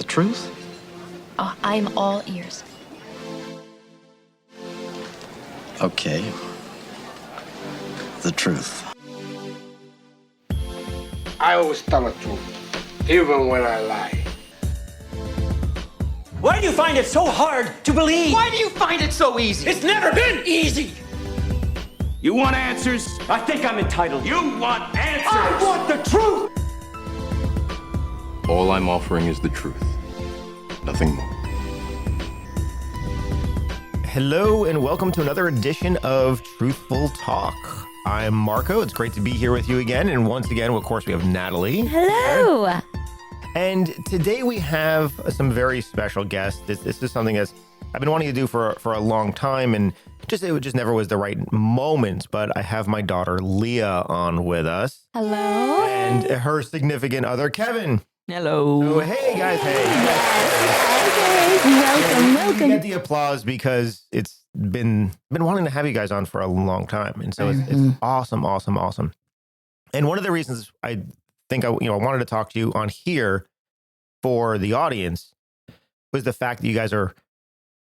truth? Oh, I'm all ears. Okay. The truth. I always tell the truth, even when I lie. Why do you find it so hard to believe? Why do you find it so easy? It's never been easy. You want answers? I think I'm entitled. You want answers? I want the truth. All I'm offering is the truth. Nothing more. Hello and welcome to another edition of Truthful Talk. I'm Marco. It's great to be here with you again. And once again, of course, we have Natalie. Hello. And today we have some very special guests. This is something that I've been wanting to do for a long time, and it just never was the right moment. But I have my daughter Leah on with us. Hello. And her significant other, Kevin. Hello. Oh, hey guys. Hey. Welcome. You get the applause because it's been wanting to have you guys on for a long time, and so it's awesome. And one of the reasons I think I wanted to talk to you on here for the audience was the fact that you guys are,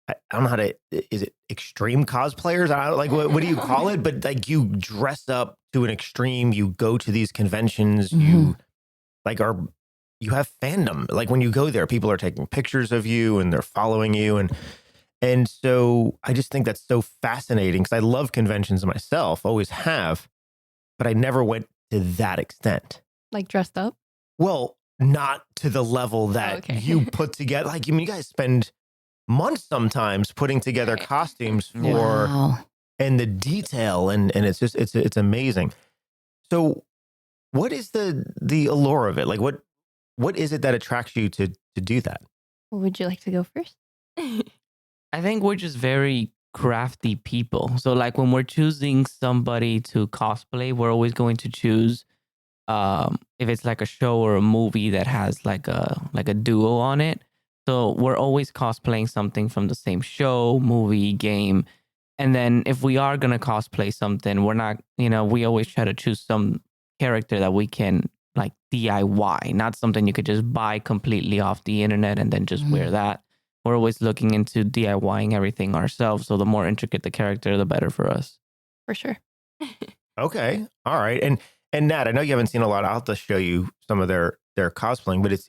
I don't know how to, is it extreme cosplayers? I don't like what do you call it? But like you dress up to an extreme, you go to these conventions, you have fandom. Like when you go there, people are taking pictures of you and they're following you. And so I just think that's so fascinating because I love conventions myself, always have, but I never went to that extent. Like dressed up? Well, not to the level that you put together. Like, you guys spend months sometimes putting together costumes for, and the detail and it's just, it's amazing. So what is the allure of it? Like what is it that attracts you to do that? Would you like to go first? I think we're just very crafty people. So like when we're choosing somebody to cosplay, we're always going to choose if it's like a show or a movie that has like a duo on it. So we're always cosplaying something from the same show, movie, game. And then if we are going to cosplay something, we're not, we always try to choose some character that we can like DIY, not something you could just buy completely off the internet and then just wear that. We're always looking into DIYing everything ourselves. So the more intricate the character, the better for us. For sure. Okay. All right. And Nat, I know you haven't seen a lot. I'll have to show you some of their cosplaying, but it's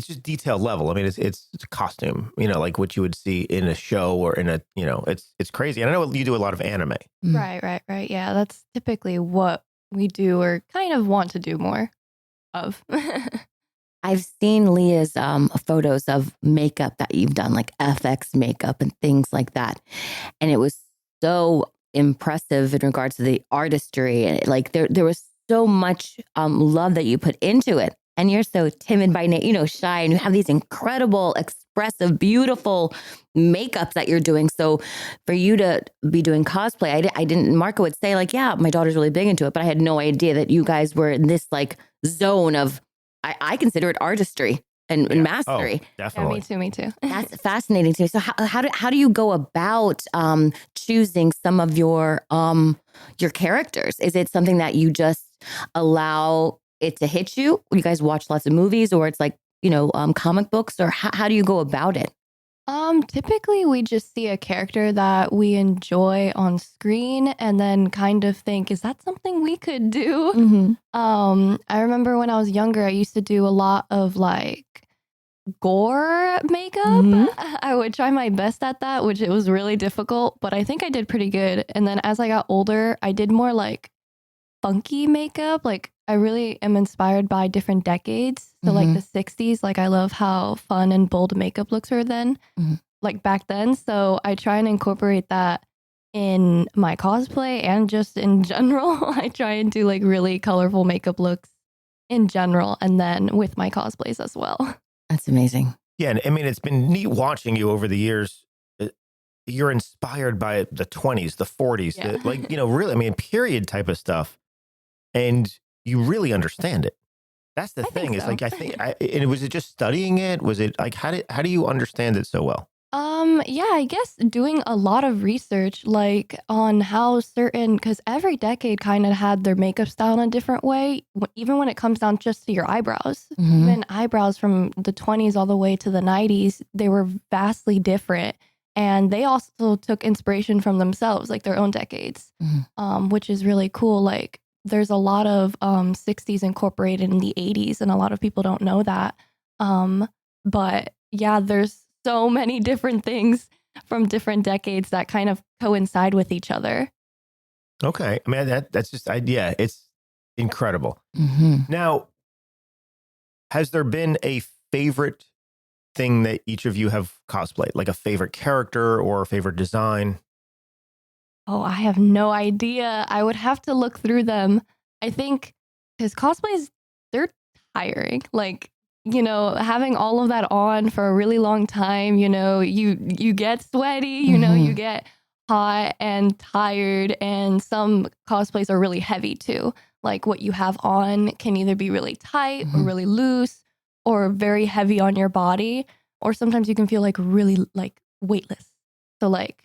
just detailed level. I mean, it's a costume, like what you would see in a show or in a, it's crazy. And I know you do a lot of anime. Right. Yeah, that's typically what we do or kind of want to do more of. I've seen Leah's photos of makeup that you've done, like FX makeup and things like that. And it was so impressive in regards to the artistry. And like there was so much love that you put into it. And you're so timid by nature, shy, and you have these incredible, expressive, beautiful makeups that you're doing. So for you to be doing cosplay, I didn't, Marco would say like, yeah, my daughter's really big into it, but I had no idea that you guys were in this like zone of, I consider it artistry and mastery. Oh, definitely. Yeah, me too. That's fascinating to me. So how do you go about choosing some of your characters? Is it something that you just allow it to hit you? You guys watch lots of movies, or it's like, comic books, or how do you go about it? Typically we just see a character that we enjoy on screen and then kind of think, is that something we could do? I remember when I was younger, I used to do a lot of like gore makeup. I would try my best at that, which it was really difficult, but I think I did pretty good. And then as I got older, I did more like funky makeup. Like I really am inspired by different decades. So like the 60s, like I love how fun and bold makeup looks were then, like back then. So I try and incorporate that in my cosplay and just in general. I try and do like really colorful makeup looks in general and then with my cosplays as well. That's amazing. Yeah. And I mean, it's been neat watching you over the years. You're inspired by the 20s, the 40s, really, I mean, period type of stuff. And you really understand it. That's the thing. It's like, I think, and was it just studying it? Was it like, how do you understand it so well? Yeah, I guess doing a lot of research, like on how certain, because every decade kind of had their makeup style in a different way, even when it comes down just to your eyebrows. Even eyebrows from the 20s all the way to the 90s, they were vastly different. And they also took inspiration from themselves, like their own decades, which is really cool. Like there's a lot of 60s incorporated in the 80s, and a lot of people don't know that. But yeah, there's so many different things from different decades that kind of coincide with each other. Okay. I mean, that's just, yeah, it's incredible. Now, has there been a favorite thing that each of you have cosplayed, like a favorite character or a favorite design? Oh, I have no idea. I would have to look through them. I think because cosplays, they're tiring. Like, you know, having all of that on for a really long time, you know, you get sweaty, you know, you get hot and tired, and some cosplays are really heavy too. Like what you have on can either be really tight or really loose or very heavy on your body, or sometimes you can feel like really like weightless. So like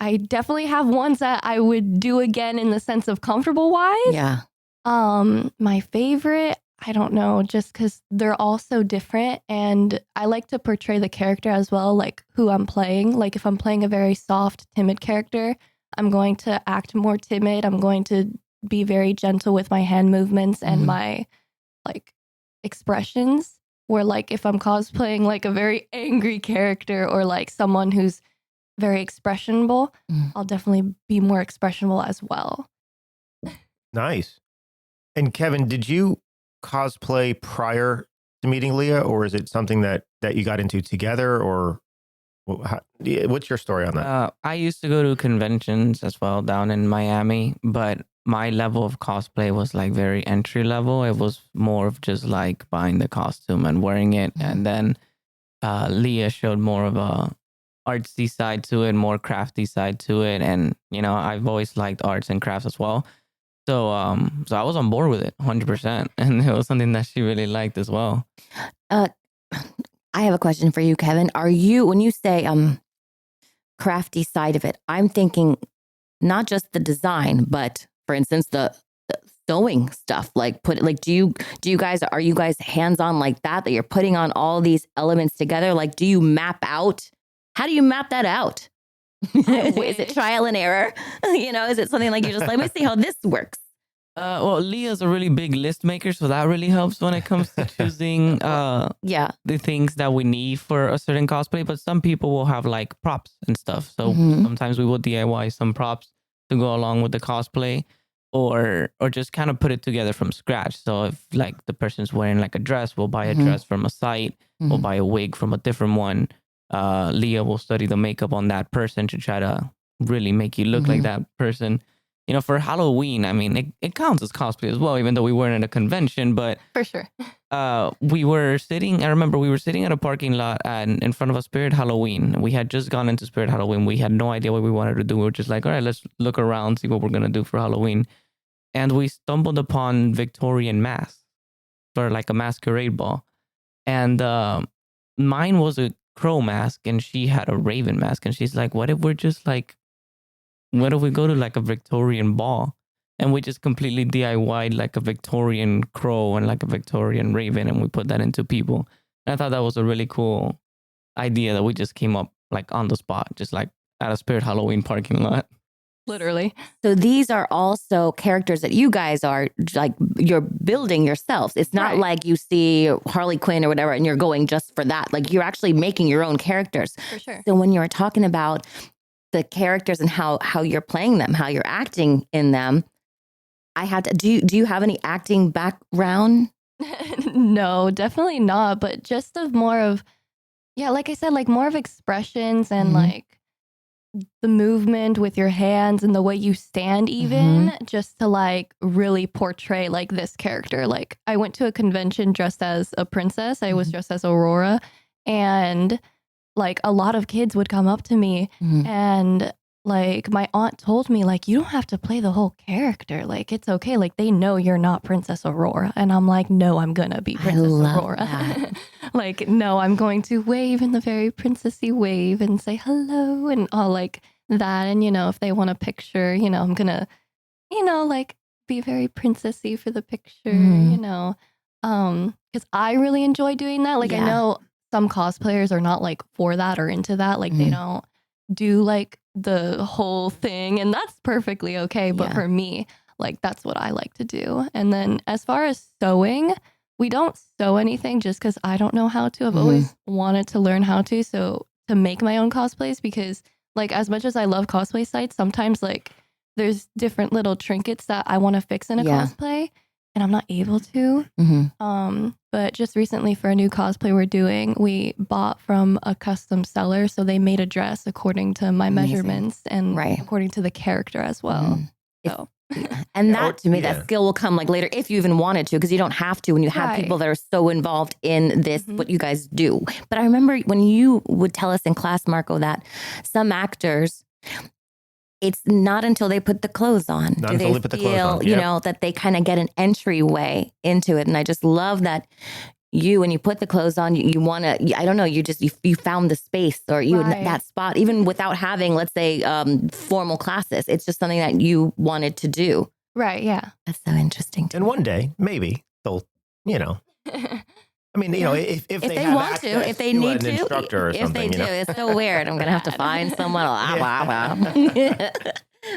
I definitely have ones that I would do again in the sense of comfortable wise. Yeah. My favorite, I don't know, just because they're all so different, and I like to portray the character as well, like who I'm playing. Like if I'm playing a very soft, timid character, I'm going to act more timid. I'm going to be very gentle with my hand movements and my like expressions. Where like if I'm cosplaying like a very angry character or like someone who's very expressionable, I'll definitely be more expressionable as well. Nice. And Kevin, did you cosplay prior to meeting Leah, or is it something that you got into together, or what's your story on that? I used to go to conventions as well down in Miami, but my level of cosplay was like very entry level. It was more of just like buying the costume and wearing it. And then Leah showed more of a artsy side to it, more crafty side to it. And, you know, I've always liked arts and crafts as well. So I was on board with it 100%. And it was something that she really liked as well. I have a question for you, Kevin. Are you, when you say crafty side of it, I'm thinking not just the design, but for instance, the sewing stuff, like are you guys hands-on like that you're putting on all these elements together? Like, do you map out? How do you map that out? Is it trial and error? You know, is it something like you're just like, let me see how this works? Well, Leah's a really big list maker, so that really helps when it comes to choosing the things that we need for a certain cosplay. But some people will have like props and stuff. So sometimes we will DIY some props to go along with the cosplay, or just kind of put it together from scratch. So if like the person's wearing like a dress, we'll buy a dress from a site, we'll buy a wig from a different one. Leah will study the makeup on that person to try to really make you look like that person. You know, for Halloween, I mean, it counts as cosplay as well, even though we weren't at a convention. But for sure, I remember we were sitting at a parking lot and in front of a Spirit Halloween. We had just gone into Spirit Halloween. We had no idea what we wanted to do. We were just like, all right, let's look around, see what we're going to do for Halloween. And we stumbled upon Victorian masks for like a masquerade ball. And mine was a crow mask and she had a raven mask. And she's like, what if we go to like a Victorian ball? And we just completely DIY'd like a Victorian crow and like a Victorian raven, and we put that into people. And I thought that was a really cool idea that we just came up like on the spot, just like at a Spirit Halloween parking lot. Literally. So these are also characters that you guys are like, you're building yourselves. It's not like you see Harley Quinn or whatever and you're going just for that. Like you're actually making your own characters. For sure. So when you're talking about the characters and how you're playing them, how you're acting in them, I had to, do you have any acting background? No, definitely not. But just more of, like I said, like more of expressions and like the movement with your hands and the way you stand even just to like really portray like this character. Like I went to a convention dressed as a princess. I was dressed as Aurora, and like a lot of kids would come up to me and like my aunt told me like, you don't have to play the whole character. Like it's okay. Like they know you're not Princess Aurora. And I'm like, no, I'm gonna be Princess Aurora. Like, no, I'm going to wave in the very princessy wave and say hello and all like that. And, if they want a picture, I'm going to, like be very princessy for the picture, because I really enjoy doing that. Like, I know some cosplayers are not like for that or into that. Like, they don't do like the whole thing, and that's perfectly okay. But for me, like, that's what I like to do. And then as far as sewing, we don't sew anything just because I don't know how to. I've always wanted to learn how to. So to make my own cosplays, because like as much as I love cosplay sites, sometimes like there's different little trinkets that I want to fix in a cosplay and I'm not able to. But just recently for a new cosplay we're doing, we bought from a custom seller. So they made a dress according to my measurements and according to the character as well. So. And that to me, that skill will come like later if you even wanted to, because you don't have to when you have people that are so involved in this, what you guys do. But I remember when you would tell us in class, Marco, that some actors, it's not until they put the clothes on do they feel, you know, that they kind of get an entryway into it. And I just love that when you put the clothes on, you want to, I don't know, you found the space or that spot, even without having, let's say, formal classes. It's just something that you wanted to do. Right. Yeah. That's so interesting. And one day, maybe they'll, I mean, if they want to, if they need to, instructor or if something, they do, it's so weird. I'm going to have to find someone.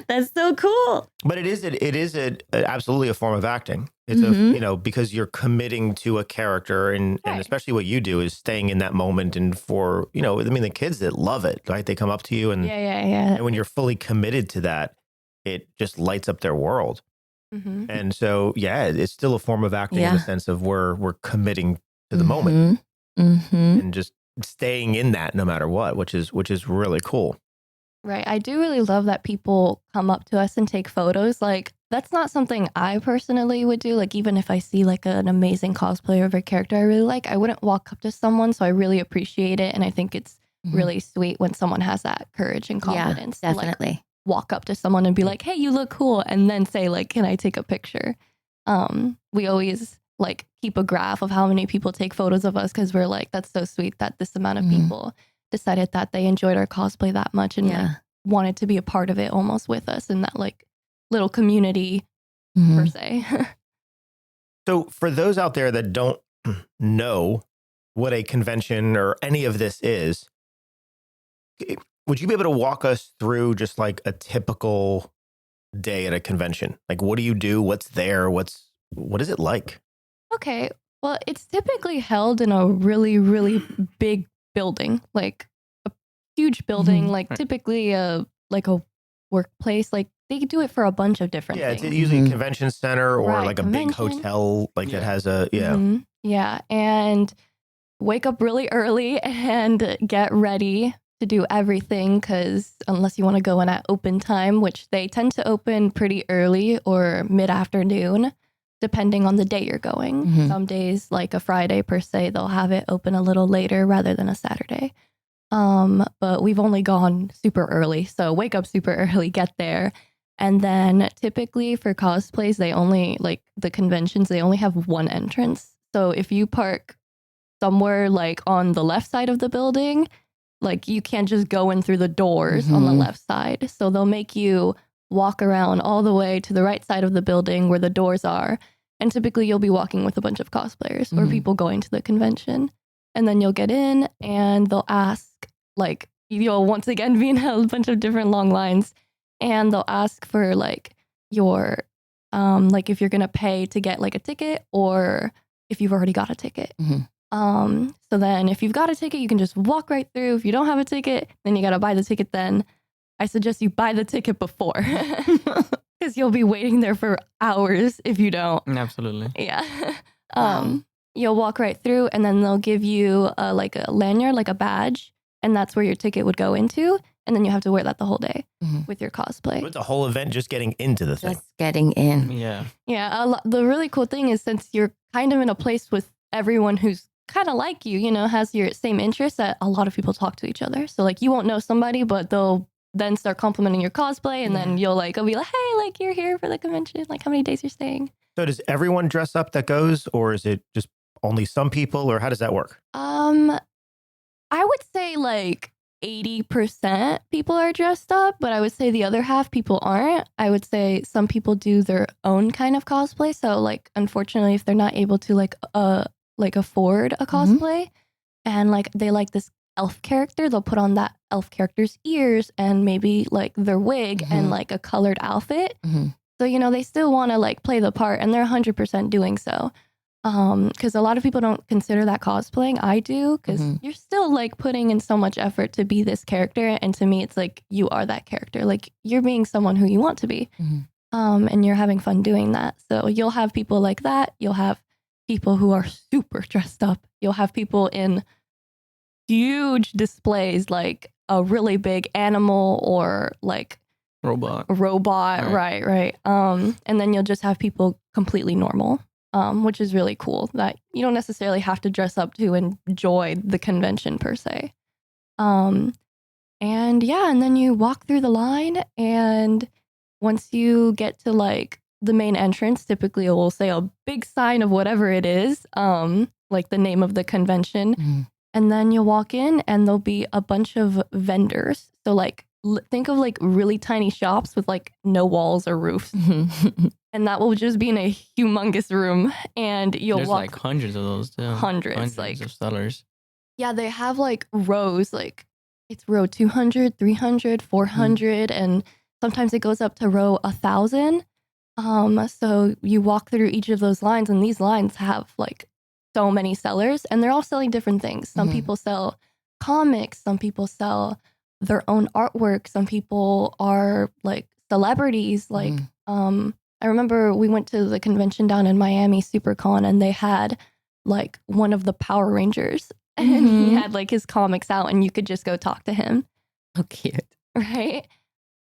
That's so cool. But it is absolutely a form of acting. It's because you're committing to a character and especially what you do is staying in that moment. And for, the kids that love it, right? They come up to you and and when you're fully committed to that, it just lights up their world. And so, it's still a form of acting in the sense of we're committing to the moment and just staying in that no matter what, which is really cool. Right. I do really love that people come up to us and take photos. Like, that's not something I personally would do. Like, even if I see like an amazing cosplayer of a character I really like, I wouldn't walk up to someone. So I really appreciate it. And I think it's really sweet when someone has that courage and confidence. Yeah, definitely. To, like, walk up to someone and be like, hey, you look cool. And then say like, can I take a picture? We always like keep a graph of how many people take photos of us because we're like, that's so sweet that this amount of people decided that they enjoyed our cosplay that much and like wanted to be a part of it almost with us in that like little community per se. So for those out there that don't know what a convention or any of this is, would you be able to walk us through just like a typical day at a convention? Like, what do you do? What's there? What is it like? Okay. Well, it's typically held in a really, really big building, like a huge building, like typically a workplace. Like they do it for a bunch of different things. It's usually a convention center or like a big hotel, like that has a Yeah, and wake up really early and get ready to do everything because unless you want to go in at open time, which they tend to open pretty early or mid-afternoon, depending on the day you're going. Some days, like a Friday per se, they'll have it open a little later rather than a Saturday. But we've only gone super early. So wake up super early, get there. And then typically for cosplays, they only, like the conventions, they only have one entrance. So if you park somewhere like on the left side of the building, like you can't just go in through the doors on the left side. So they'll make you walk around all the way to the right side of the building where the doors are. And typically you'll be walking with a bunch of cosplayers or people going to the convention. And then you'll get in and they'll ask, like, you'll once again be in a bunch of different long lines. And they'll ask for like your, like if you're going to pay to get like a ticket or if you've already got a ticket. So then if you've got a ticket, you can just walk right through. If you don't have a ticket, then you got to buy the ticket then. I suggest you buy the ticket before because you'll be waiting there for hours if you don't. Absolutely. Yeah. You'll walk right through and then they'll give you like a lanyard, like a badge. And that's where your ticket would go into. And then you have to wear that the whole day with your cosplay. It's a whole event just getting into the thing. Just getting in. Yeah. Yeah. The really cool thing is since you're kind of in a place with everyone who's kind of like you know, has your same interests, that a lot of people talk to each other. So like you won't know somebody, but they'll then start complimenting your cosplay. And then you'll be like, hey, like you're here for the convention. Like how many days you're staying. So does everyone dress up that goes or is it just only some people, or how does that work? I would say like 80% people are dressed up, but I would say the other half people aren't. I would say some people do their own kind of cosplay. So like, unfortunately, if they're not able to like afford a cosplay and like they like this elf character, they'll put on that elf character's ears and maybe like their wig and like a colored outfit. So, you know, they still want to like play the part and they're 100% doing so. Because a lot of people don't consider that cosplaying. I do, because you're still like putting in so much effort to be this character. And to me, it's like you are that character. Like you're being someone who you want to be. And you're having fun doing that. So you'll have people like that. You'll have people who are super dressed up. You'll have people in huge displays, like a really big animal or like Robot. Right. And then you'll just have people completely normal. Which is really cool that you don't necessarily have to dress up to enjoy the convention per se. And then you walk through the line, and once you get to like the main entrance, typically it will say a big sign of whatever it is, like the name of the convention. And then you'll walk in and there'll be a bunch of vendors. So like think of like really tiny shops with like no walls or roofs. And that will just be in a humongous room. And There's like hundreds of those too. Hundreds like, of sellers. Yeah, they have like rows, like it's row 200, 300, 400, and sometimes it goes up to row 1,000. So you walk through each of those lines, and these lines have like so many sellers, and they're all selling different things. Some people sell comics, some people sell their own artwork, some people are like celebrities. Like I remember we went to the convention down in Miami, SuperCon, and they had like one of the Power Rangers, and he had like his comics out, and you could just go talk to him. Oh, cute. Right?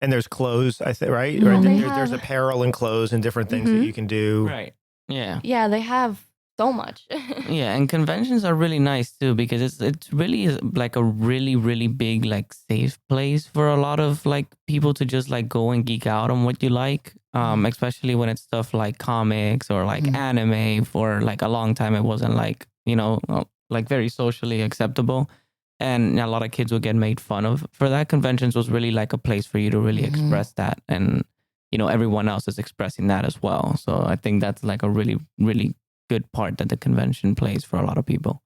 And there's clothes, I think, right? Yeah, There's apparel and clothes and different things that you can do. Right. Yeah. Yeah, they have so much. Yeah, and conventions are really nice too, because it's really like a really big like safe place for a lot of like people to just like go and geek out on what you like. Especially when it's stuff like comics or like anime. For like a long time it wasn't like, you know, like very socially acceptable, and a lot of kids would get made fun of for that. Conventions was really like a place for you to really express that, and you know, everyone else is expressing that as well. So I think that's like a really good part that the convention plays for a lot of people.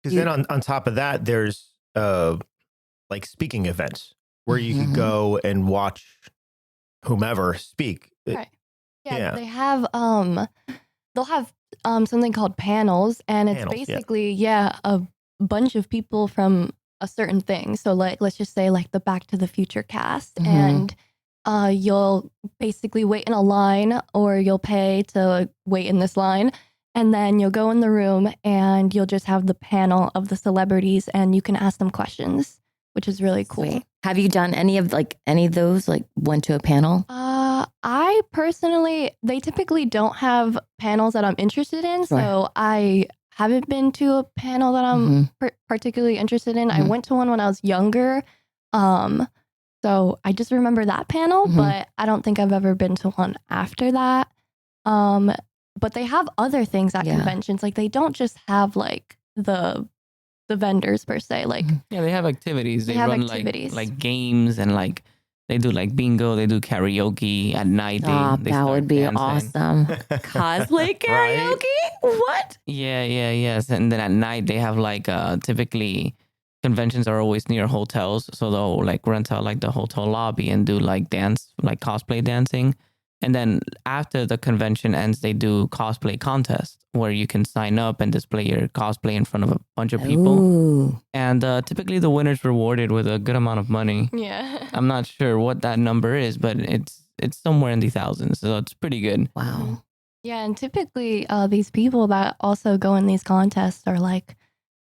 Because then on top of that, there's like speaking events where you can go and watch whomever speak. Right. Yeah, they have they'll have something called panels, and it's basically a bunch of people from a certain thing. So like let's just say like the Back to the Future cast, and you'll basically wait in a line, or you'll pay to wait in this line, and then you'll go in the room and you'll just have the panel of the celebrities, and you can ask them questions, which is really cool. Sweet. Have you done any of those, like went to a panel? I personally, they typically don't have panels that I'm interested in. So I haven't been to a panel that I'm particularly interested in. I went to one when I was younger. So I just remember that panel, but I don't think I've ever been to one after that. But they have other things at conventions. Like they don't just have like the vendors per se. Like they have activities. They have run activities. like games, and like they do like bingo. They do karaoke at night. They that would be dancing. awesome. Cosplay karaoke? What? Yes. And then at night they have like typically conventions are always near hotels, so they'll like rent out like the hotel lobby and do like dance, like cosplay dancing. And then after the convention ends, they do cosplay contests where you can sign up and display your cosplay in front of a bunch of people. Ooh. And typically the winner's rewarded with a good amount of money. Yeah. I'm not sure what that number is, but it's somewhere in the thousands, so it's pretty good. Wow. Yeah, and typically these people that also go in these contests are like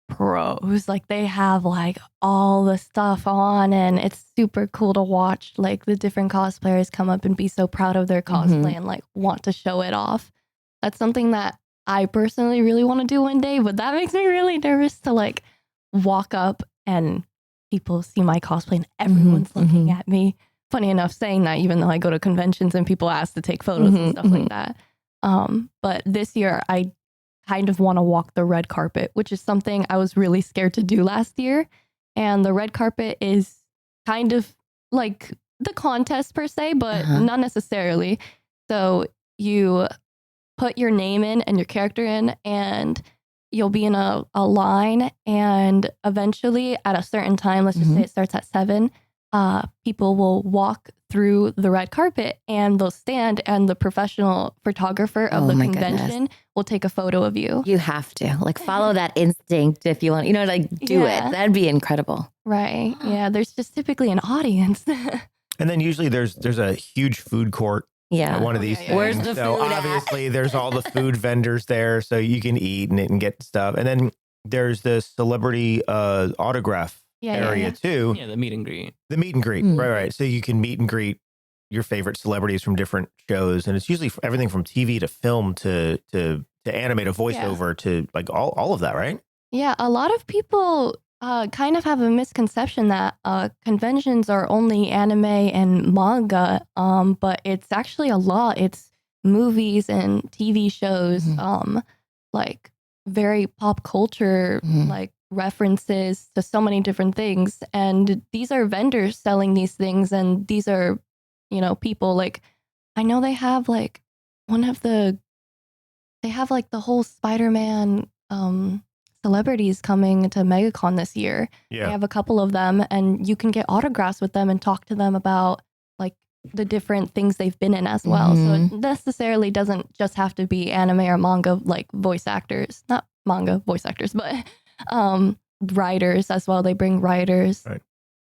pros. Like they have like all the stuff on, and it's super cool to watch like the different cosplayers come up and be so proud of their cosplay and like want to show it off. That's something that I personally really want to do one day, but that makes me really nervous to like walk up and people see my cosplay and everyone's looking at me. Funny enough saying that, even though I go to conventions and people ask to take photos and stuff like that. But this year I kind of want to walk the red carpet, which is something I was really scared to do last year. And the red carpet is kind of like the contest per se, but not necessarily. So you put your name in and your character in, and you'll be in a line, and eventually at a certain time, let's just say it starts at 7, people will walk through the red carpet and they'll stand, and the professional photographer of the convention will take a photo of you. You have to like follow that instinct if you want, like do it. That'd be incredible. Right. Yeah. There's just typically an audience. And then usually there's a huge food court. Yeah. At one of these things. Where's the so food obviously there's all the food vendors there, so you can eat and get stuff. And then there's the celebrity autograph area too. Yeah, the meet and greet. The meet and greet, right. So you can meet and greet your favorite celebrities from different shows, and it's usually everything from TV to film to animate a voiceover to like all of that, right? Yeah, a lot of people kind of have a misconception that conventions are only anime and manga, but it's actually a lot. It's movies and TV shows, like very pop culture, like references to so many different things. And these are vendors selling these things, and these are, people like, I know they have like they have like the whole Spider-Man celebrities coming to MegaCon this year. Yeah. They have a couple of them, and you can get autographs with them and talk to them about like the different things they've been in as well. So it necessarily doesn't just have to be anime or manga like voice actors, not manga voice actors, but writers as well. They bring writers. Right.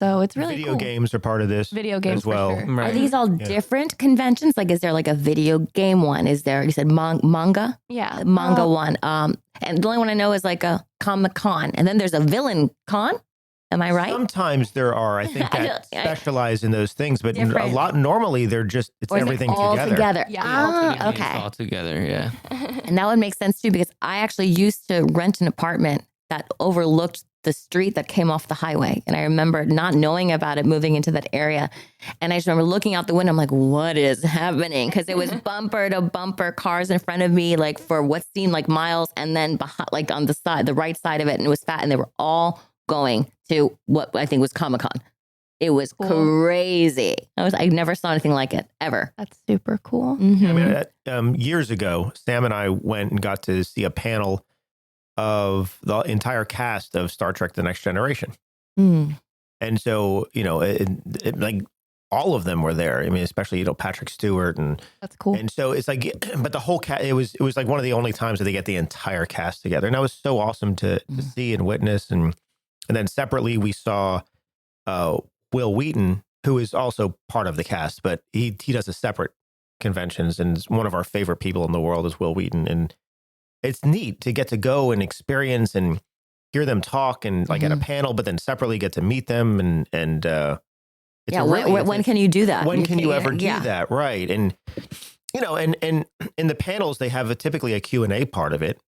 So it's really video cool. games are part of this. Video games as well. for sure. Right. Are these all different conventions? Like, is there like a video game one? Is there, you said manga? Yeah. Manga one. And the only one I know is like a Comic-Con. And then there's a Villain Con. Am I right? Sometimes there are, I think, that specialize in those things, but a lot normally they're just, it's Or is it everything all together. Yeah. Okay. It's all together, yeah. And that would make sense too, because I actually used to rent an apartment that overlooked the street that came off the highway. And I remember not knowing about it, moving into that area. And I just remember looking out the window. I'm like, what is happening? Because it was bumper to bumper cars in front of me, like for what seemed like miles. And then behind, like on the side, the right side of it. And it was fat. And they were all going to what I think was Comic-Con. It was crazy. I never saw anything like it ever. That's super cool. I mean, years ago, Sam and I went and got to see a panel of the entire cast of Star Trek: The Next Generation. And so, like all of them were there. I mean, especially, Patrick Stewart and that's cool. And so it's like, but the whole cast, it was like one of the only times that they get the entire cast together. And that was so awesome to see and witness. And then separately we saw Will Wheaton, who is also part of the cast, but he does a separate conventions, and one of our favorite people in the world is Will Wheaton. And it's neat to get to go and experience and hear them talk and like at a panel, but then separately get to meet them. And it's when can you do that? When can you ever do that? Right. And, and in the panels, they have typically a Q&A part of it.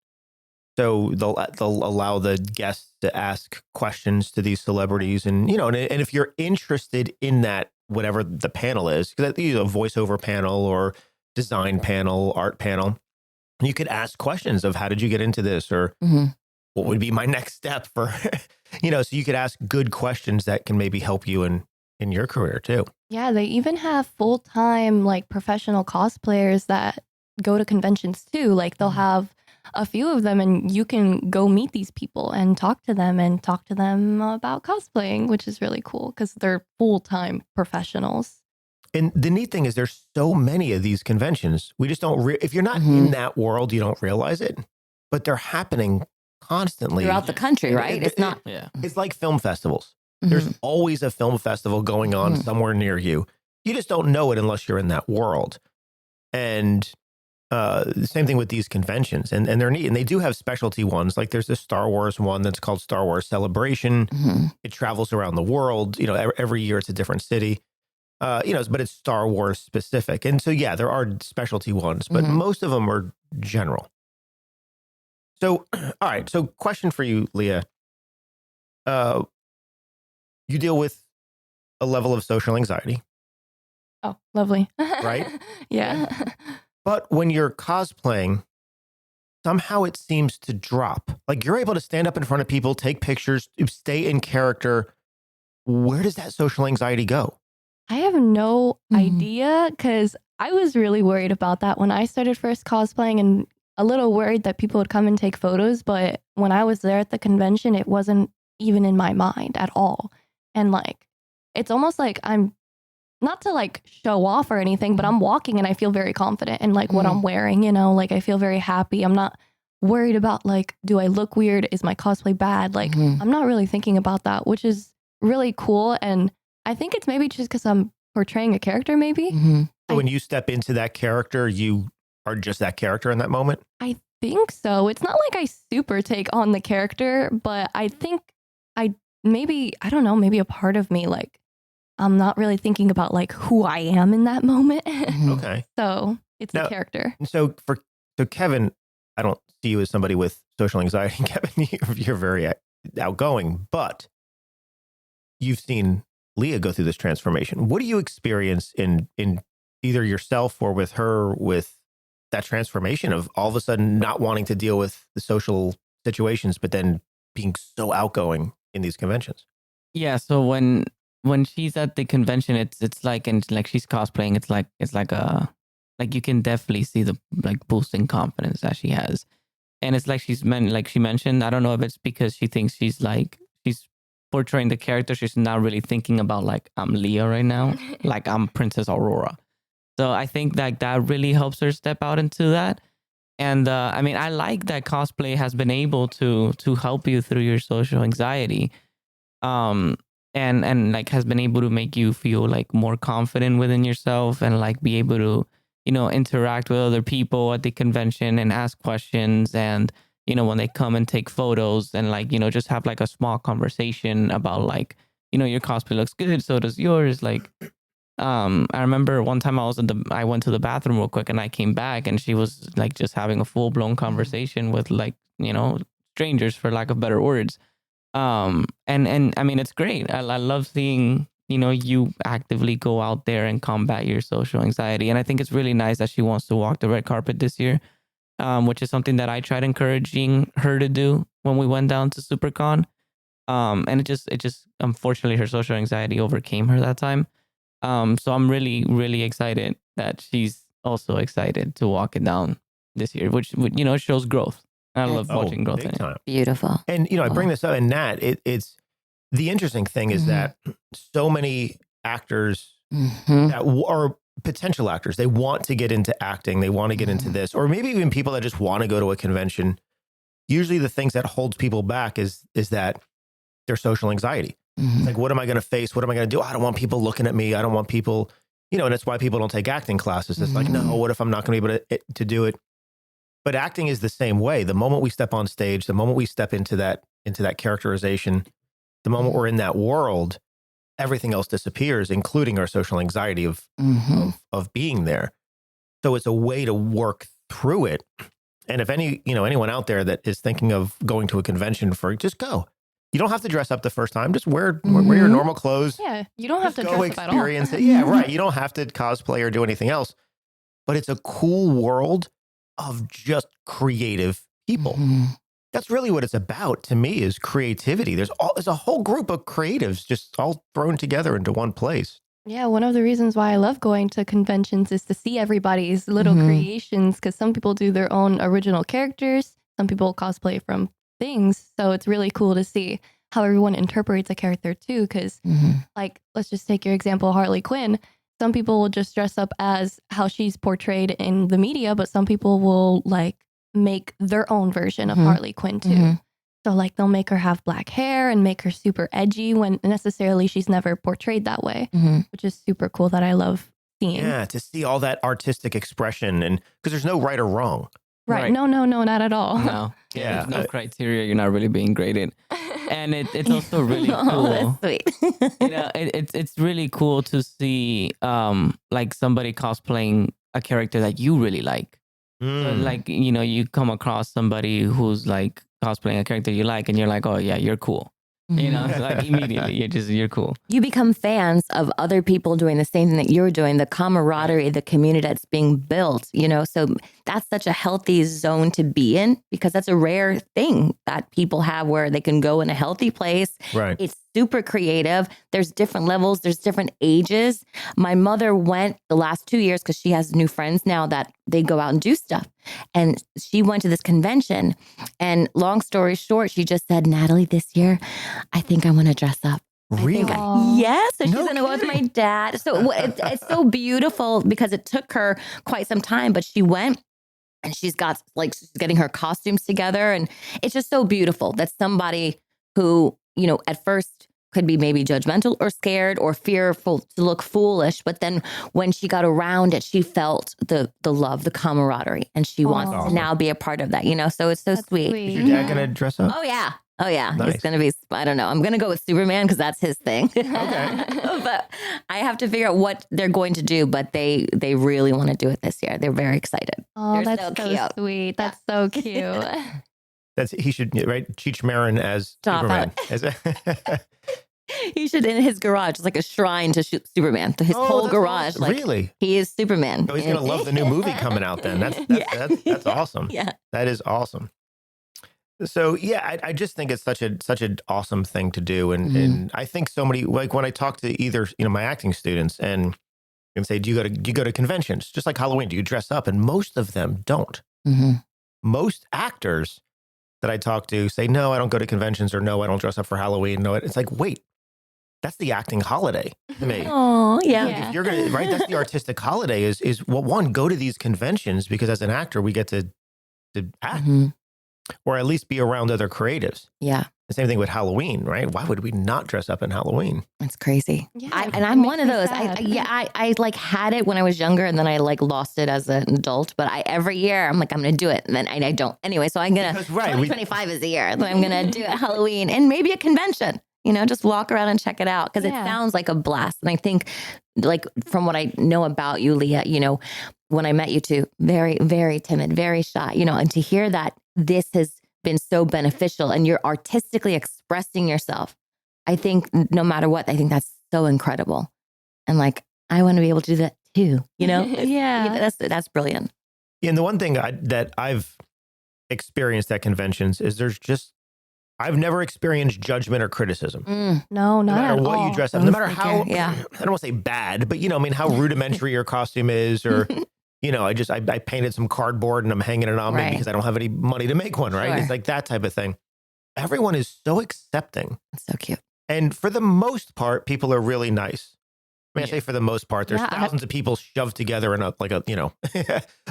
So they'll allow the guests to ask questions to these celebrities. And, and if you're interested in that, whatever the panel is, because it's a voiceover panel or design panel, art panel, you could ask questions of how did you get into this, or what would be my next step for, so you could ask good questions that can maybe help you in your career too. Yeah, they even have full-time like professional cosplayers that go to conventions too. Like they'll have a few of them, and you can go meet these people and talk to them about cosplaying, which is really cool because they're full-time professionals. And the neat thing is there's so many of these conventions. We just don't, if you're not in that world, you don't realize it, but they're happening constantly. Throughout the country, right? It's like film festivals. There's always a film festival going on somewhere near you. You just don't know it unless you're in that world. And the same thing with these conventions. And they're neat. And they do have specialty ones. Like there's this Star Wars one that's called Star Wars Celebration. It travels around the world. Every year it's a different city. But it's Star Wars specific. And so, yeah, there are specialty ones, but most of them are general. So, all right. So question for you, Leah. You deal with a level of social anxiety. Oh, lovely. Right? Yeah. But when you're cosplaying, somehow it seems to drop. Like you're able to stand up in front of people, take pictures, stay in character. Where does that social anxiety go? I have no idea because I was really worried about that when I started first cosplaying and a little worried that people would come and take photos. But when I was there at the convention, it wasn't even in my mind at all. And like, it's almost like I'm not to like show off or anything, but I'm walking and I feel very confident in like what I'm wearing, you know, like I feel very happy. I'm not worried about like, do I look weird? Is my cosplay bad? Like, I'm not really thinking about that, which is really cool. And I think it's maybe just because I'm portraying a character, maybe. So when you step into that character, you are just that character in that moment? I think so. It's not like I super take on the character, but I think I don't know, maybe a part of me, like, I'm not really thinking about like who I am in that moment. Okay. So it's Now, the character. So Kevin, I don't see you as somebody with social anxiety. Kevin, you're very outgoing, but you've seen Leah go through this transformation. What do you experience in either yourself or with her with that transformation of all of a sudden not wanting to deal with the social situations, but then being so outgoing in these conventions? Yeah. So when she's at the convention, it's like, and like she's cosplaying, it's like you can definitely see the like boosting confidence that she has. And it's like she mentioned, I don't know if it's because she thinks she's portraying the character. She's not really thinking about like, I'm Leah right now, like I'm Princess Aurora. So I think that really helps her step out into that. And I mean, I like that cosplay has been able to help you through your social anxiety. And like has been able to make you feel like more confident within yourself and like be able to, you know, interact with other people at the convention and ask questions. And, you know, when they come and take photos and like, you know, just have like a small conversation about like, you know, your cosplay looks good, so does yours. Like, I remember one time I went to the bathroom real quick and I came back and she was like just having a full blown conversation with like, you know, strangers, for lack of better words. And I mean, it's great. I love seeing, you know, you actively go out there and combat your social anxiety. And I think it's really nice that she wants to walk the red carpet this year, which is something that I tried encouraging her to do when we went down to SuperCon. And it just, unfortunately, her social anxiety overcame her that time. So I'm really, really excited that she's also excited to walk it down this year, which, you know, shows growth. I love watching growth in it. Beautiful. And, you know, I bring this up, and Nat, it's the interesting thing is that so many actors that are potential actors, they want to get into acting, they want to get into this, or maybe even people that just want to go to a convention. Usually the things that holds people back is that their social anxiety. Like, what am I going to face? What am I going to do? I don't want people looking at me. I don't want people, you know, and that's why people don't take acting classes. It's like, no, what if I'm not going to be able to do it? But acting is the same way. The moment we step on stage, the moment we step into that characterization, the moment we're in that world, everything else disappears, including our social anxiety of being there. So it's a way to work through it. And if anyone out there that is thinking of going to a convention, just go. You don't have to dress up the first time. Just wear your normal clothes. Yeah, you don't have to dress up at all. Experience it. Yeah, right. You don't have to cosplay or do anything else. But it's a cool world of just creative people. That's really what it's about to me, is creativity. There's a whole group of creatives just all thrown together into one place. Yeah, one of the reasons why I love going to conventions is to see everybody's little creations, because some people do their own original characters. Some people cosplay from things. So it's really cool to see how everyone interprets a character too. Because like, let's just take your example, Harley Quinn. Some people will just dress up as how she's portrayed in the media, but some people will like make their own version of Harley Quinn too. So like they'll make her have black hair and make her super edgy when necessarily she's never portrayed that way, which is super cool that I love seeing. Yeah, to see all that artistic expression, and because there's no right or wrong. Right. No, not at all. No. Yeah. There's no criteria. You're not really being graded. And it's also really cool. Oh, that's sweet. You know, it's really cool to see like somebody cosplaying a character that you really like. So, like, you know, you come across somebody who's like cosplaying a character you like, and you're like, oh yeah, you're cool. You know, like immediately you're cool. You become fans of other people doing the same thing that you're doing, the camaraderie, the community that's being built, you know, so that's such a healthy zone to be in, because that's a rare thing that people have where they can go in a healthy place. Right. It's super creative. There's different levels. There's different ages. My mother went the last 2 years because she has new friends now that they go out and do stuff. And she went to this convention. And long story short, she just said, Natalie, this year, I think I want to dress up. Really? Yes. So she's No going to go with my kidding. dad. So it's so beautiful because it took her quite some time, but she went and she's getting her costumes together. And it's just so beautiful that somebody who, at first could be maybe judgmental or scared or fearful to look foolish. But then when she got around it, she felt the love, the camaraderie, and she wants to now be a part of that, So it's so sweet. Is your dad going to dress up? Oh, yeah. Oh, yeah. Nice. He's going to be, I don't know. I'm going to go with Superman because that's his thing. Okay. But I have to figure out what they're going to do. But they really want to do it this year. They're very excited. Oh, They're that's so cute. sweet. That's so cute. He should, right? Cheech Marin as Stop Superman. He should, in his garage, it's like a shrine to Superman. His whole that's garage. awesome. Really? He is Superman. Oh, he's going to love the new movie coming out then. That's awesome. Yeah. That is awesome. So yeah, I just think it's such an awesome thing to do. And I think so many, like when I talk to either, my acting students and say, do you go to conventions? Just like Halloween, do you dress up? And most of them don't. Mm-hmm. Most actors that I talk to say, no, I don't go to conventions, or no, I don't dress up for Halloween. No, it's like, wait, that's the acting holiday to me. Oh, yeah. Like if you're going to, right, that's the artistic holiday is well, one, go to these conventions because as an actor, we get to act or at least be around other creatives. Yeah. The same thing with Halloween, right? Why would we not dress up in Halloween? It's crazy. Yeah, I'm one of those. I like had it when I was younger and then I like lost it as an adult. But every year I'm like, I'm going to do it. And then I don't. Anyway, so I'm going to, 2025 is the year that I'm going to do it Halloween and maybe a convention, just walk around and check it out because it sounds like a blast. And I think like from what I know about you, Leah, when I met you two, very, very timid, very shy, and to hear that this has been so beneficial and you're artistically expressing yourself. I think no matter what, I think that's so incredible. And like, I want to be able to do that too, Yeah. That's brilliant. And the one thing that I've experienced at conventions is I've never experienced judgment or criticism. No, not No matter at what all. you dress up, no matter how, Yeah. I don't want to say bad, but how rudimentary your costume is, or, I painted some cardboard and I'm hanging it on me because I don't have any money to make one, right? Sure. It's like that type of thing. Everyone is so accepting. It's so cute. And for the most part, people are really nice. I say for the most part, there's thousands of people shoved together in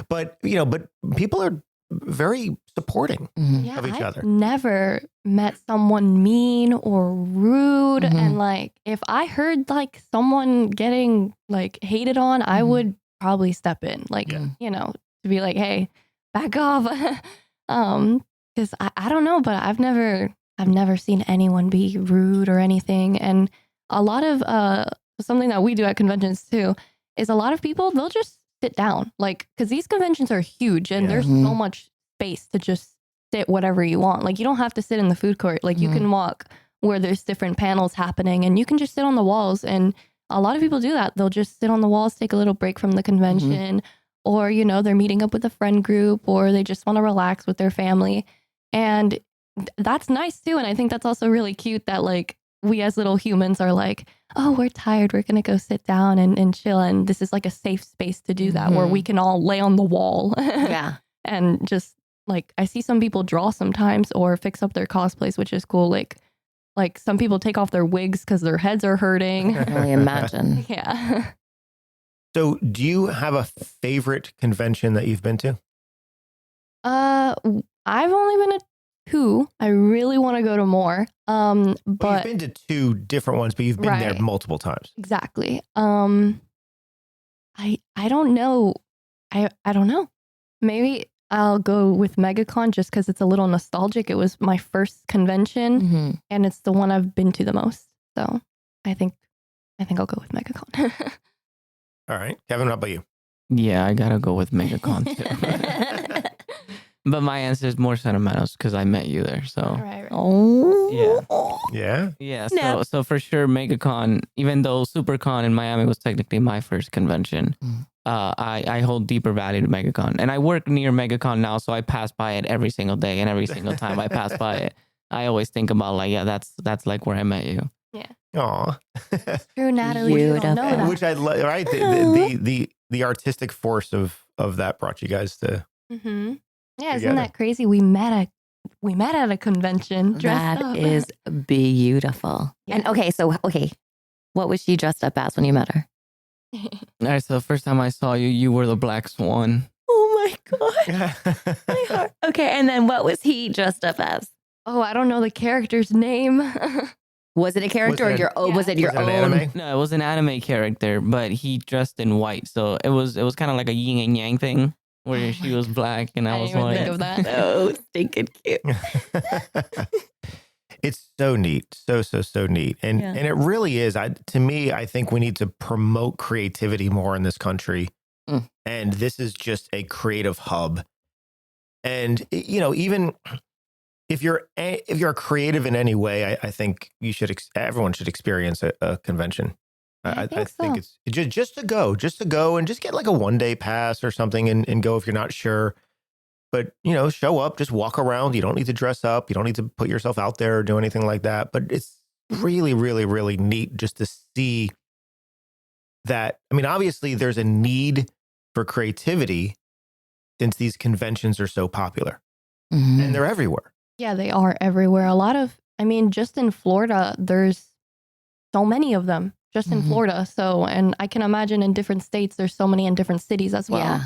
but people are very supporting of each other. I've never met someone mean or rude. And like, if I heard like someone getting like hated on, I would probably step in, like, to be like, hey, back off. Because I don't know, but I've never seen anyone be rude or anything. And a lot of something that we do at conventions too is a lot of people, they'll just sit down, like, because these conventions are huge and there's so much space to just sit whatever you want. Like, you don't have to sit in the food court. Like, you can walk where there's different panels happening and you can just sit on the walls. And a lot of people do that. They'll just sit on the walls, take a little break from the convention, or, they're meeting up with a friend group, or they just want to relax with their family. And that's nice too. And I think that's also really cute that like we as little humans are like, oh, we're tired. We're going to go sit down and chill. And this is like a safe space to do that where we can all lay on the wall. Yeah. And just like, I see some people draw sometimes or fix up their cosplays, which is cool. Like some people take off their wigs because their heads are hurting. I can only imagine. Yeah. So do you have a favorite convention that you've been to? I've only been to 2. I really want to go to more. But you've been to 2 different ones, but you've been there multiple times. Exactly. I don't know. I don't know. Maybe I'll go with MegaCon just because it's a little nostalgic. It was my first convention and it's the one I've been to the most. So I think I'll go with MegaCon. All right. Kevin, how about you? Yeah, I gotta go with MegaCon too. But my answer is more sentimental because I met you there. So Right. Oh. Yeah. Yeah. So for sure, MegaCon, even though SuperCon in Miami was technically my first convention, I hold deeper value to MegaCon, and I work near MegaCon now, so I pass by it every single day, and every single time I pass by it, I always think about like, yeah, that's like where I met you. Yeah. Aw. True, Natalie. You don't know that. Which I love, right? The artistic force of that brought you guys to. Mm-hmm. Yeah, isn't together. that crazy? We met at a convention. Dressed That up. is beautiful. Yeah. And okay, what was she dressed up as when you met her? All right, so the first time I saw you, you were the Black Swan. Oh my god. My heart. Okay, and then what was he dressed up as? Oh, I don't know the character's name. Was it a character Was it or your own? Was it your Was it an own? anime? No, it was an anime character, but he dressed in white, so it was kind of like a yin and yang thing, where Oh she my was black and I I was didn't even white. think of that. So stinking cute. It's so neat, so neat, and Yeah. it really is. To me, I think we need to promote creativity more in this country, and this is just a creative hub. And even if you're creative in any way, I think you should. Everyone should experience a convention. I think so. it's just to go and just get like a 1-day pass or something and go if you're not sure. But, show up, just walk around. You don't need to dress up. You don't need to put yourself out there or do anything like that. But it's really, really, really neat just to see that. I mean, obviously, there's a need for creativity since these conventions are so popular and they're everywhere. Yeah, they are everywhere. Just in Florida, there's so many of them just in Florida. So, and I can imagine in different states, there's so many in different cities as well. Yeah.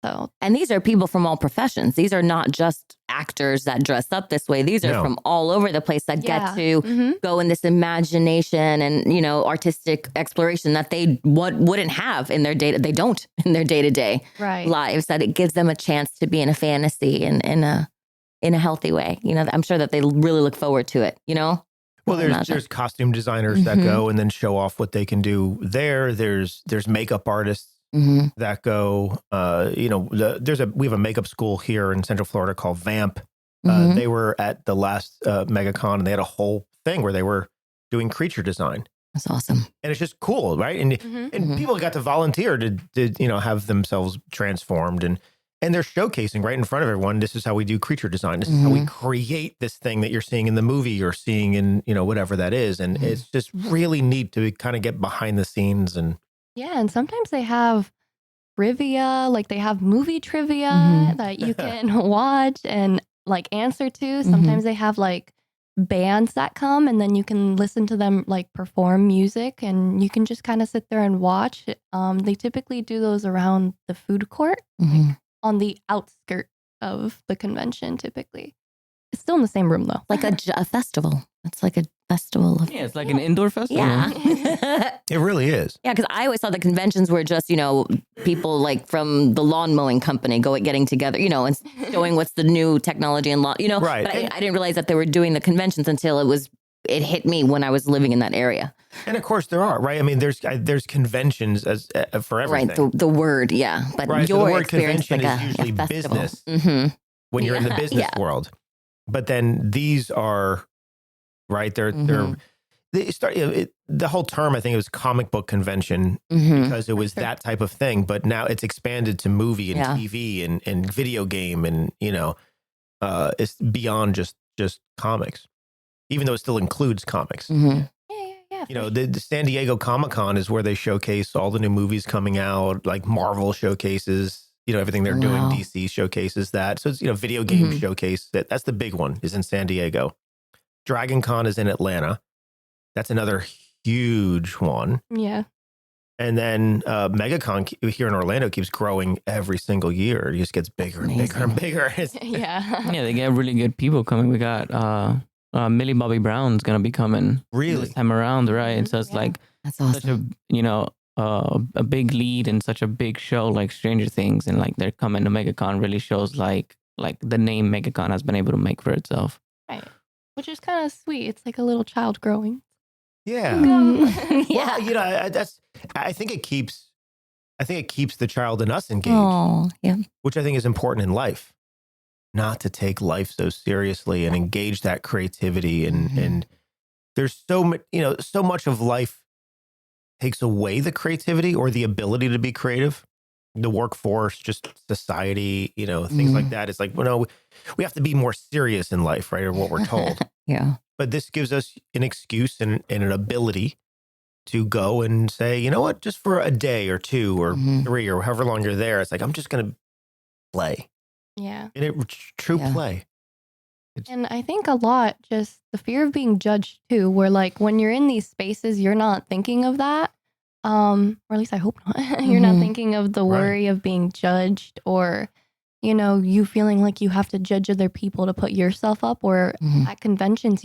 So, And these are people from all professions. These are not just actors that dress up this way. These are No. from all over the place that Yeah. get to Mhm. go in this imagination and, artistic exploration that they wouldn't have in their day. They don't in their day-to-day right. lives, that it gives them a chance to be in a fantasy and in a healthy way. I'm sure that they really look forward to it, Well, there's costume designers that go and then show off what they can do there. There's makeup artists that go. We have a makeup school here in Central Florida called Vamp. They were at the last MegaCon and they had a whole thing where they were doing creature design. That's awesome. And it's just cool, right? And people got to volunteer to have themselves transformed and they're showcasing right in front of everyone. This is how we do creature design. This is how we create this thing that you're seeing in the movie or seeing in, whatever that is. And it's just really neat to kind of get behind the scenes. And Yeah, and sometimes they have trivia, like they have movie trivia that you can watch and like answer to. Sometimes they have like bands that come and then you can listen to them like perform music and you can just kind of sit there and watch. They typically do those around the food court, like on the outskirt of the convention typically. It's still in the same room though. Like a festival. It's like a festival of. Yeah, it's like an indoor festival. Yeah. it really is. Yeah, because I always thought the conventions were just, people like from the lawn mowing company getting together, and showing what's the new technology and lawn, Right. But I didn't realize that they were doing the conventions until it hit me when I was living in that area. And of course there are, right? I mean, there's conventions as for everything. Right, the word, yeah. But Right, so your the word experience convention like is usually a festival. business when you're in the Yeah, business yeah. world. But then these are, right? They start. The whole term, I think, it was comic book convention because it was that type of thing. But now it's expanded to movie and Yeah. TV and video game, and it's beyond just comics, even though it still includes comics. Yeah. The San Diego Comic-Con is where they showcase all the new movies coming out, like Marvel showcases, everything they're doing, Wow. DC showcases that. So it's, video game showcase. That's the big one is in San Diego. Dragon Con is in Atlanta. That's another huge one. Yeah. And then MegaCon here in Orlando keeps growing every single year. It just gets bigger and bigger and bigger. Yeah. Yeah, they get really good people coming. We got Millie Bobby Brown's gonna be coming Really? this time around, right? And so it's Yeah. like That's such awesome. a big lead in such a big show like Stranger Things, and like they're coming to MegaCon really shows like the name MegaCon has been able to make for itself. Right. Which is kind of sweet. It's like a little child growing. Yeah. Yeah. Well, I think it keeps the child in us engaged, Oh, yeah. which I think is important in life. Not to take life so seriously and engage that creativity and there's so much of life takes away the creativity or the ability to be creative. the workforce, just society, things like that. It's like, we have to be more serious in life, right? Or what we're told. Yeah. But this gives us an excuse and an ability to go and say, you know what, just for a day or 2 or 3 or however long you're there, it's like, I'm just going to play. Yeah. And true play. And I think a lot just the fear of being judged too, where like when you're in these spaces, you're not thinking of that. Or at least I hope not. You're not thinking of the worry of being judged or, you feeling like you have to judge other people to put yourself up. Or at conventions,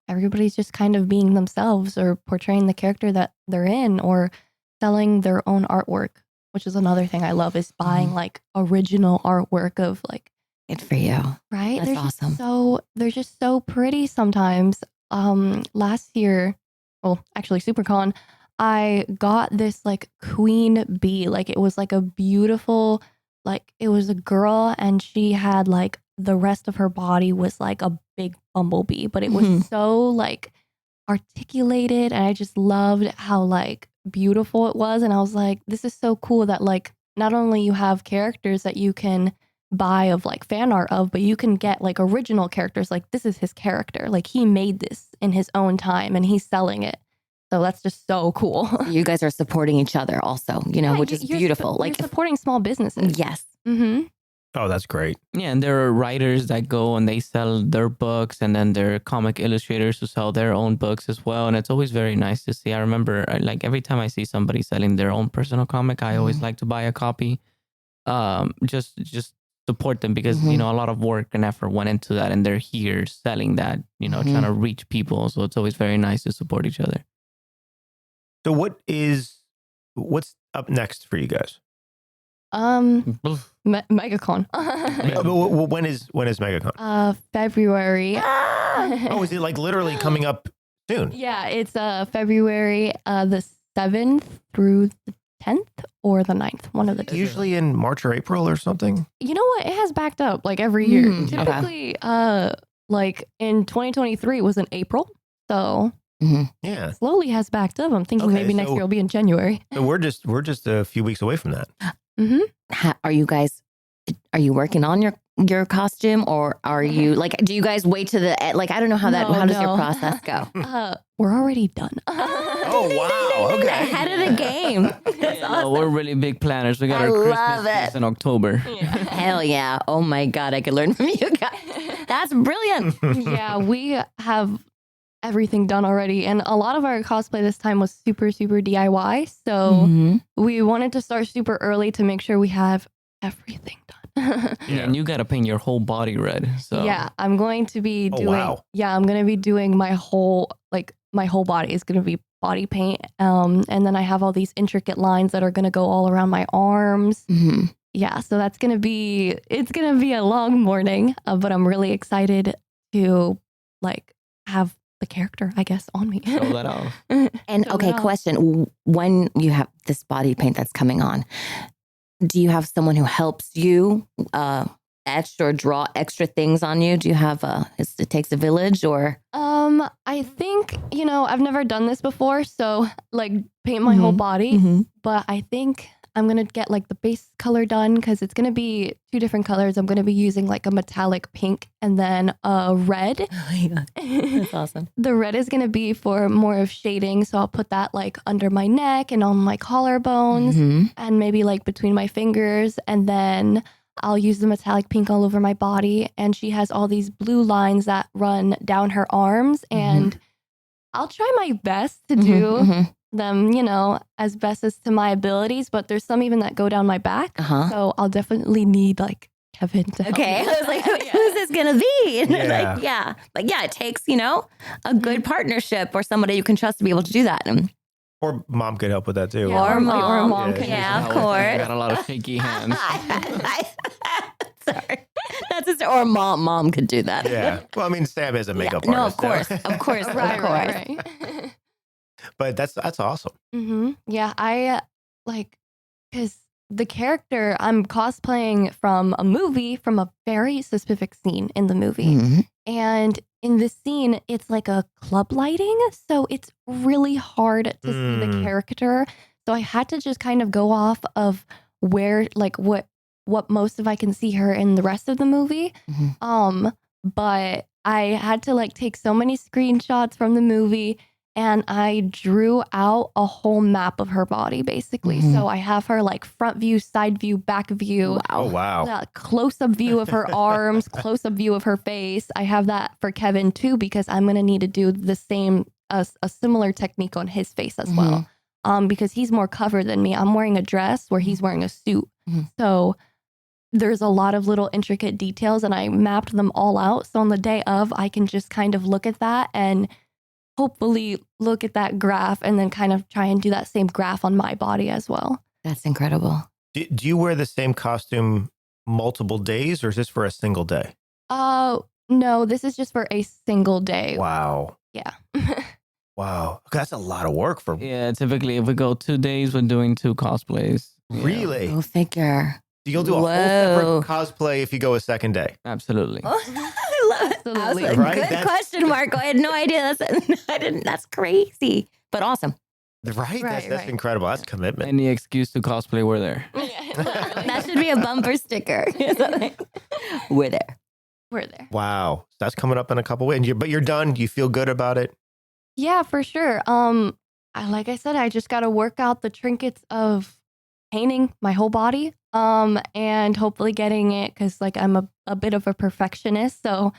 everybody's just kind of being themselves or portraying the character that they're in or selling their own artwork, which is another thing I love is buying like original artwork of like. Good for you. Right? That's awesome. They're just so pretty sometimes. Last year, well, actually SuperCon, I got this like queen bee. Like it was like a beautiful, like it was a girl and she had like the rest of her body was like a big bumblebee, but it was so like articulated and I just loved how like beautiful it was. And I was like, this is so cool that like not only you have characters that you can buy of like fan art of, but you can get like original characters. Like this is his character. Like he made this in his own time and he's selling it. So that's just so cool. You guys are supporting each other also, which is beautiful. Like supporting small businesses. Yes. Oh, that's great. Yeah, and there are writers that go and they sell their books, and then there are comic illustrators who sell their own books as well. And it's always very nice to see. I remember, like every time I see somebody selling their own personal comic, I always like to buy a copy. Just support them because a lot of work and effort went into that, and they're here selling that. Trying to reach people. So it's always very nice to support each other. So what's up next for you guys? MegaCon. When is MegaCon? February. Oh, is it like literally coming up soon? Yeah, it's February the 7th through the 10th or the 9th, one of the two. Usually in March or April or something. You know what? It has backed up like every year. Typically, like in 2023 it was in April. So yeah, slowly has backed up. I'm thinking maybe next year will be in January. So we're just a few weeks away from that. Are you working on your costume, or are you like, do you guys wait to the like, I don't know how does your process go? We're already done. Oh wow, okay, ahead of the game. That's awesome. We're really big planners. We got our Christmas in October. Hell yeah. Oh my God, I could learn from you guys. That's brilliant. Yeah, we have everything done already, and a lot of our cosplay this time was super DIY, so we wanted to start super early to make sure we have everything done. Yeah, and you gotta paint your whole body red. So yeah, I'm going to be doing I'm gonna be doing my whole body is gonna be body paint, and then I have all these intricate lines that are gonna go all around my arms. Yeah, so it's gonna be a long morning, but I'm really excited to like have the character, I guess, on me. show that off. And okay, question: when you have this body paint that's coming on, do you have someone who helps you etch or draw extra things on you? Do you have it takes a village, or? I think I've never done this before, so like paint my whole body, but I think I'm going to get like the base color done because it's going to be 2 different colors. I'm going to be using like a metallic pink and then a red. Oh, yeah. That's awesome. The red is going to be for more of shading. So I'll put that like under my neck and on my collarbones and maybe like between my fingers. And then I'll use the metallic pink all over my body. And she has all these blue lines that run down her arms. And I'll try my best to do them, as best as to my abilities, but there's some even that go down my back. So I'll definitely need like Kevin to help me. I was like, who's this gonna be? And but it takes, a good partnership or somebody you can trust to be able to do that. Or mom could help with that too. Yeah, or mom. can. Yeah, of course. I got a lot of shaky hands. Sorry. That's just, or mom could do that. Yeah. Well, I mean, Sam is a makeup No, artist. of course. Right. But that's awesome. Yeah, I because the character I'm cosplaying from a movie, from a very specific scene in the movie. And in this scene, it's like a club lighting. So it's really hard to see the character. So I had to just kind of go off of where like what most of I can see her in the rest of the movie. But I had to like take so many screenshots from the movie, and I drew out a whole map of her body basically. So I have her like front view, side view, back view. Oh, wow. Close-up view of her arms, close-up view of her face. I have that for Kevin too, because I'm going to need to do the same, a similar technique on his face as well. Because he's more covered than me. I'm wearing a dress where he's wearing a suit. So there's a lot of little intricate details, and I mapped them all out. So on the day of, I can just kind of look at that and hopefully look at that graph and then kind of try and do that same graph on my body as well. That's incredible. Do you wear the same costume multiple days, or is this for a single day? No, this is just for a single day. Wow. Yeah. Wow. That's a lot of work for. Yeah, typically if we go 2 days, we're doing 2 cosplays. Yeah. Really? Go figure. You'll do a whole separate cosplay if you go a second day. Absolutely. I love it. Absolutely. That's a Right? good question, Marco. I had no idea. That's crazy, but awesome. Right? That's incredible. That's commitment. Any excuse to cosplay, we're there. That should be a bumper sticker. We're there. We're there. Wow. That's coming up in a couple weeks. But you're done. You feel good about it? Yeah, for sure. Like I said, I just got to work out the trinkets of painting my whole body, and hopefully getting it, because like I'm a bit of a perfectionist. So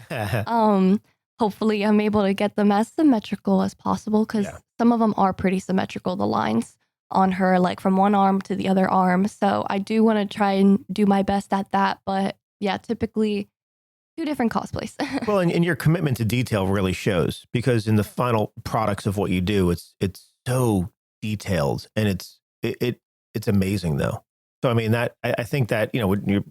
hopefully I'm able to get them as symmetrical as possible, because some of them are pretty symmetrical, the lines on her, like from one arm to the other arm. So I do want to try and do my best at that. But yeah, typically 2 different cosplays. Well, and your commitment to detail really shows, because in the final products of what you do, it's so detailed, and it's amazing though. So I mean, that I think that, when you're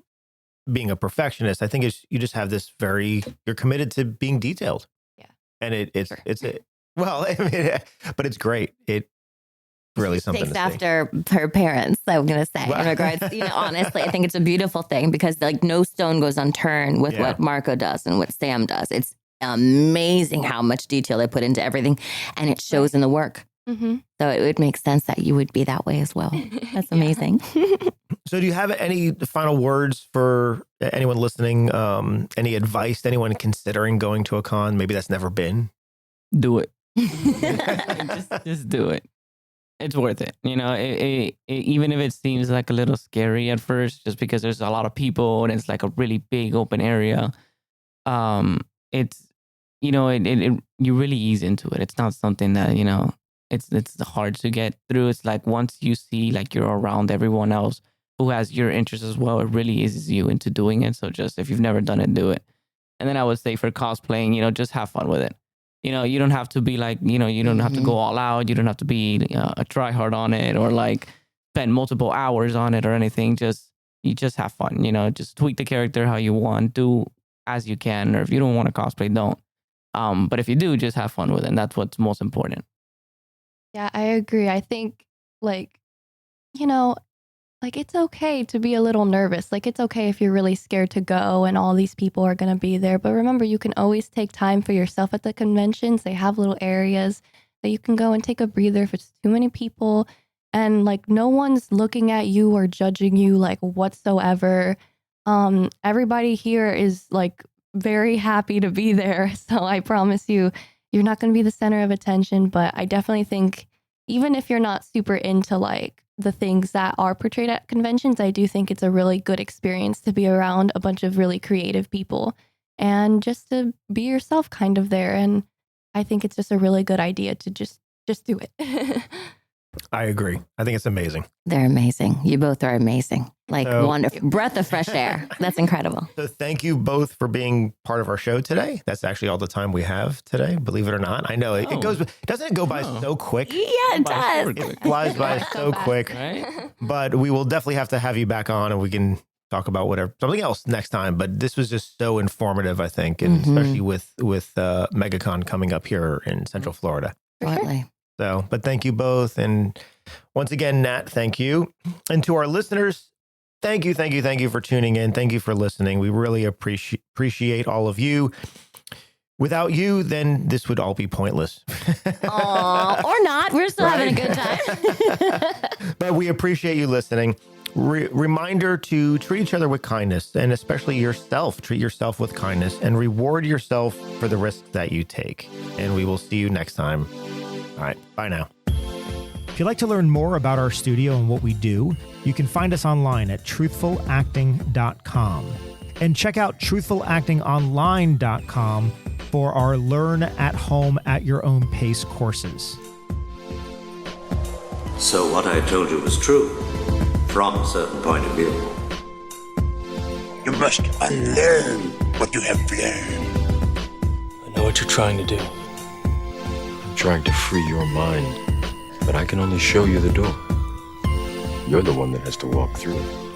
being a perfectionist, I think you just have this you're committed to being detailed. Yeah. And well, I mean, but it's great. It really something takes to after her parents, I'm gonna say, in regards, honestly, I think it's a beautiful thing, because like no stone goes unturned with what Marco does and what Sam does. It's amazing how much detail they put into everything, and it shows in the work. So it would make sense that you would be that way as well. That's amazing. So do you have any final words for anyone listening? Any advice to anyone considering going to a con? Maybe that's never been. Do it. just do it. It's worth it. Even if it seems like a little scary at first, just because there's a lot of people and it's like a really big open area. It's you really ease into it. It's not something that it's hard to get through. It's like once you see like you're around everyone else who has your interests as well, it really eases you into doing it. So just if you've never done it, do it. And then I would say for cosplaying, just have fun with it. You don't have to be like, you don't have to go all out. You don't have to be a try hard on it, or like spend multiple hours on it or anything. You just have fun, just tweak the character how you want, do as you can. Or if you don't want to cosplay, don't. But if you do, just have fun with it. And that's what's most important. Yeah, I agree. I think it's okay to be a little nervous. Like, it's okay if you're really scared to go and all these people are going to be there. But remember, you can always take time for yourself at the conventions. They have little areas that you can go and take a breather if it's too many people. And like, no one's looking at you or judging you like whatsoever. Everybody here is like very happy to be there. So I promise you, you're not going to be the center of attention. But I definitely think even if you're not super into like the things that are portrayed at conventions, I do think it's a really good experience to be around a bunch of really creative people and just to be yourself kind of there. And I think it's just a really good idea to just do it. I agree. I think it's amazing. They're amazing. You both are amazing. Like wonderful breath of fresh air. That's incredible. So thank you both for being part of our show today. That's actually all the time we have today, believe it or not. I know it goes, doesn't it go by so quick? Yeah, it does. It flies by so quick. Right? But we will definitely have to have you back on, and we can talk about something else next time. But this was just so informative, I think, and especially with MegaCon coming up here in Central Florida. Absolutely. So, but thank you both. And once again, Nat, thank you. And to our listeners, thank you for tuning in. Thank you for listening. We really appreciate all of you. Without you, then this would all be pointless. Or not. We're still having a good time. But we appreciate you listening. Reminder to treat each other with kindness, and especially yourself. Treat yourself with kindness and reward yourself for the risks that you take. And we will see you next time. All right. Bye now. If you'd like to learn more about our studio and what we do, you can find us online at truthfulacting.com. And check out truthfulactingonline.com for our Learn at Home at Your Own Pace courses. So what I told you was true, from a certain point of view. You must unlearn what you have learned. I know what you're trying to do. I'm trying to free your mind, but I can only show you the door. You're the one that has to walk through it.